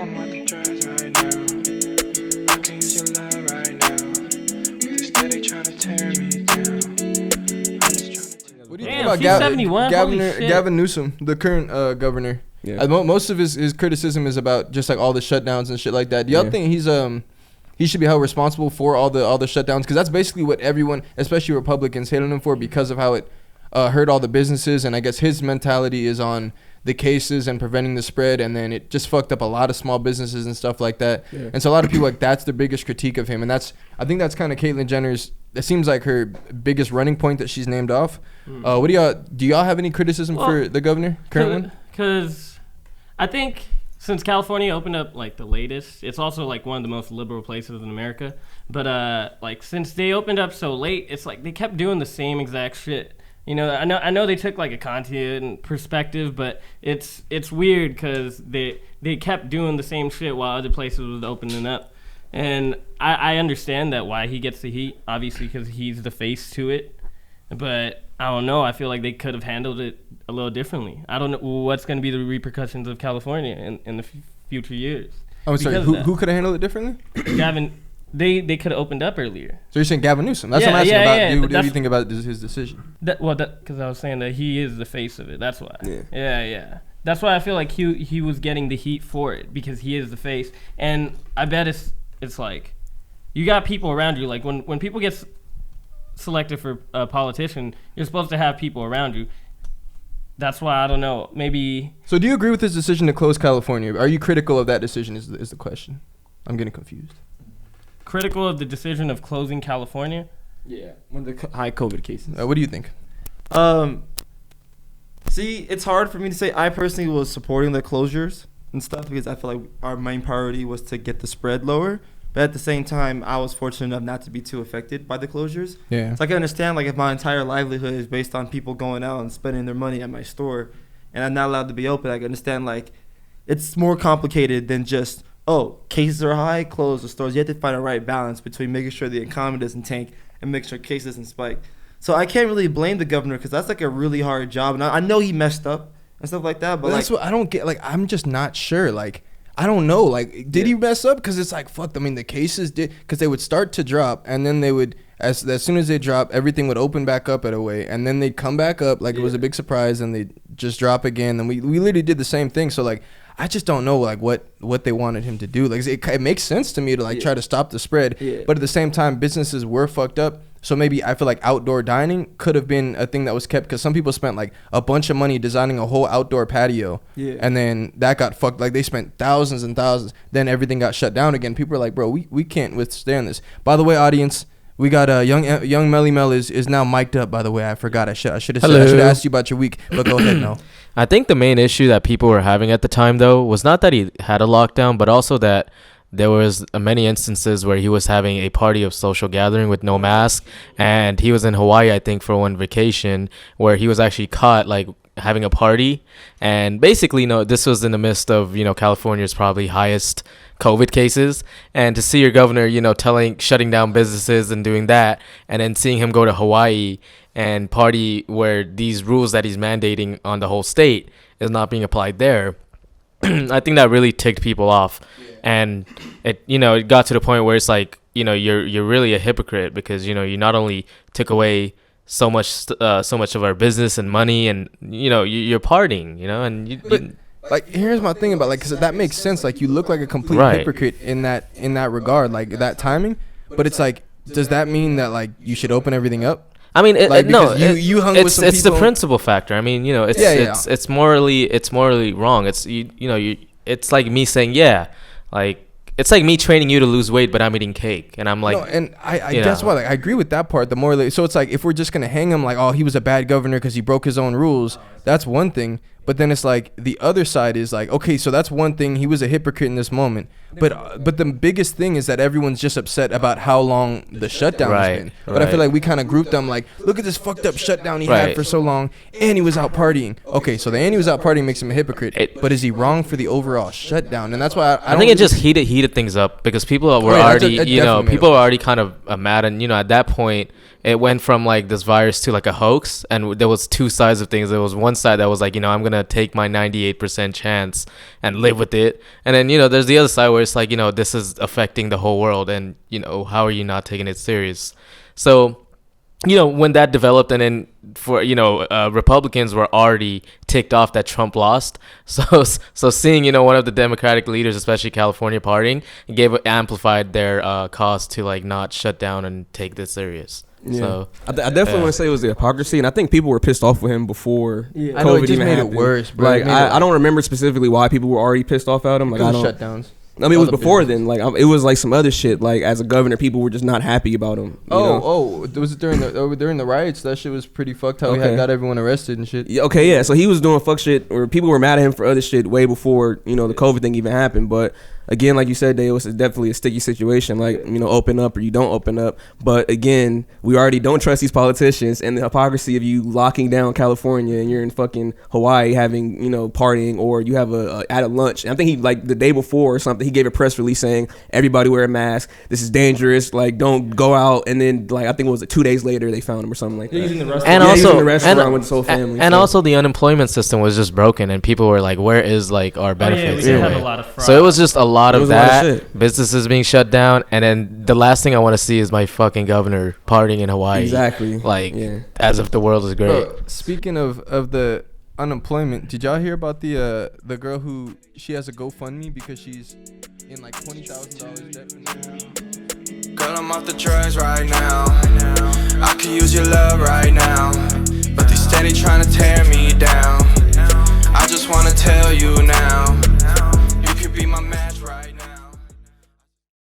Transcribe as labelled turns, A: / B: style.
A: I'm on the drugs right now. I can use your love right now. But instead they trying to tear me down. I'm just trying to.
B: What do you
C: Damn,
B: think
C: she's
B: about
C: 71? Holy shit.
B: Gavin Newsom, the current governor?
D: Yeah.
B: Most of his criticism is about just like all the shutdowns and shit like that. Do y'all think he should be held responsible for all the shutdowns? Because that's basically what everyone, especially Republicans, hated him for because of how it hurt all the businesses. And I guess his mentality is on the cases and preventing the spread, and then it just fucked up a lot of small businesses and stuff like that. Yeah. And so a lot of people, like, that's their biggest critique of him. And I think that's kind of Caitlyn Jenner's, it seems like her biggest running point that she's named off. What do y'all have any criticism for the governor, current one?
C: Because I think since California opened up like the latest, it's also like one of the most liberal places in America. But like since they opened up so late, it's like they kept doing the same exact shit. You know, I know they took like a Kantian perspective, but it's weird because they kept doing the same shit while other places was opening up. And I understand that why he gets the heat, obviously, because he's the face to it. But I don't know. I feel like they could have handled it a little differently. I don't know what's going to be the repercussions of California in the future years.
B: I'm sorry, who could have handled it differently?
C: Gavin, they could have opened up earlier.
B: So you're saying Gavin Newsom? That's what I'm asking about. What do you think about his decision?
C: Because I was saying that he is the face of it. That's why. Yeah. That's why I feel like he was getting the heat for it, because he is the face. And I bet it's like you got people around you. Like when people get selected for a politician, you're supposed to have people around you. That's why, I don't know, maybe.
B: So do you agree with his decision to close California? Are you critical of that decision is the question? I'm getting confused.
C: Critical of the decision of closing California?
D: Yeah, one of the high COVID cases.
B: What do you think?
D: See, it's hard for me to say. I personally was supporting the closures and stuff because I feel like our main priority was to get the spread lower. But at the same time, I was fortunate enough not to be too affected by the closures.
B: Yeah.
D: So I can understand, like, if my entire livelihood is based on people going out and spending their money at my store and I'm not allowed to be open, I can understand, like, it's more complicated than just, oh, cases are high, close the stores. You have to find a right balance between making sure the economy doesn't tank and making sure cases doesn't spike. So I can't really blame the governor because that's, like, a really hard job. And I know he messed up and stuff like that. But
B: that's what I don't get. Like, I'm just not sure. Like, I don't know. Like, did he mess up? Because it's like, fuck. I mean, the cases did. Because they would start to drop, and then they would, as soon as they drop, everything would open back up at a way, and then they'd come back up like it was a big surprise, and they'd just drop again. And we literally did the same thing. So, like, I just don't know, like, what they wanted him to do. Like, it makes sense to me to, like, try to stop the spread. Yeah. But at the same time, businesses were fucked up. So maybe I feel like outdoor dining could have been a thing that was kept, because some people spent like a bunch of money designing a whole outdoor patio, and then that got fucked. Like, they spent thousands and thousands. Then everything got shut down again. People are like, bro, we can't withstand this. By the way, audience, we got young Melly Mel is now mic'd up. By the way, I forgot. I should have asked you about your week, but go ahead now.
E: I think the main issue that people were having at the time, though, was not that he had a lockdown, but also that there was many instances where he was having a party of social gathering with no mask, and he was in Hawaii, I think, for one vacation where he was actually caught like having a party. And basically, this was in the midst of, California's probably highest COVID cases, and to see your governor, shutting down businesses and doing that, and then seeing him go to Hawaii and party where these rules that he's mandating on the whole state is not being applied there. I think that really ticked people off, and it got to the point where it's like, you're really a hypocrite, because you not only took away so much of our business and money, and you're partying, and
B: like, here's my thing about, like, because that makes sense. Like, you look like a complete hypocrite in that regard, like that timing. But it's like, does that mean that, like, you should open everything up?
E: I mean,
B: you hung with some people.
E: It's the principle factor. I mean, it's morally wrong. It's it's like me saying, like, it's like me training you to lose weight, but I'm eating cake, and I'm like,
B: no, and I that's why, like, I agree with that part. The morally, so it's like, if we're just gonna hang him like, oh, he was a bad governor because he broke his own rules, that's one thing. But then it's like, the other side is like, okay, so that's one thing. He was a hypocrite in this moment. But the biggest thing is that everyone's just upset about how long the shutdown has been. But I feel like we kind of grouped them like, look at this fucked up shutdown he had for so long, and he was out partying. Okay, so and he was out partying makes him a hypocrite. But is he wrong for the overall shutdown? And that's why I
E: think it just heated things up, because people were already, people were already kind of mad, and at that point, it went from like this virus to like a hoax, and there was two sides of things. There was one side that was like, I'm gonna take my 98% chance and live with it, and then there's the other side where it's like, this is affecting the whole world, and how are you not taking it serious? So when that developed, and then for Republicans were already ticked off that Trump lost, so seeing one of the Democratic leaders, especially California, partying, amplified their cause to like not shut down and take this serious.
F: Yeah.
E: So
F: I definitely want to say it was the hypocrisy, and I think people were pissed off with him before COVID
B: I know, it just
F: even
B: made
F: happened.
B: it worse, bro.
F: Like I don't remember specifically why people were already pissed off at him. Like I don't.
B: Shutdowns.
F: I mean, it was before then. Like it was like some other shit. Like as a governor, people were just not happy about him. You know?
B: Was it during the riots? That shit was pretty fucked. How he had got everyone arrested and shit.
F: Yeah, okay, yeah. So he was doing fuck shit, or people were mad at him for other shit way before the COVID thing even happened. But again, like you said, Dave, it was definitely a sticky situation. Like open up or you don't open up. But again, we already don't trust these politicians, and the hypocrisy of you locking down California and you're in fucking Hawaii having partying, or you have at a lunch. And I think he like the day before or something, he gave a press release saying everybody wear a mask. This is dangerous. Like don't go out. And then like I think it was 2 days later they found him or something like that.
D: He's in the restaurant.
E: And
F: Yeah, he was
E: also,
F: in the restaurant
E: and,
F: with his whole family.
E: and
F: so.
E: also the unemployment system was just broken, and people were like, "Where is like our
C: Oh, yeah,
E: benefits?"
C: we did have
E: anyway?
C: a lot of fraud.
E: So it was just a lot
F: It
E: of
F: was a lot of
E: that.
F: shit.
E: Businesses being shut down, and then the last thing I want to see is my fucking governor partying in Hawaii.
F: Exactly.
E: Like
F: Yeah.
E: as if the world is great.
B: Bro, speaking of the unemployment, did y'all hear about the girl who she has a GoFundMe because she's in like $20,000 debt?
A: Girl, I'm off the drugs right now. I could use your love right now, but they steady trying to tear me down. I just wanna tell you now,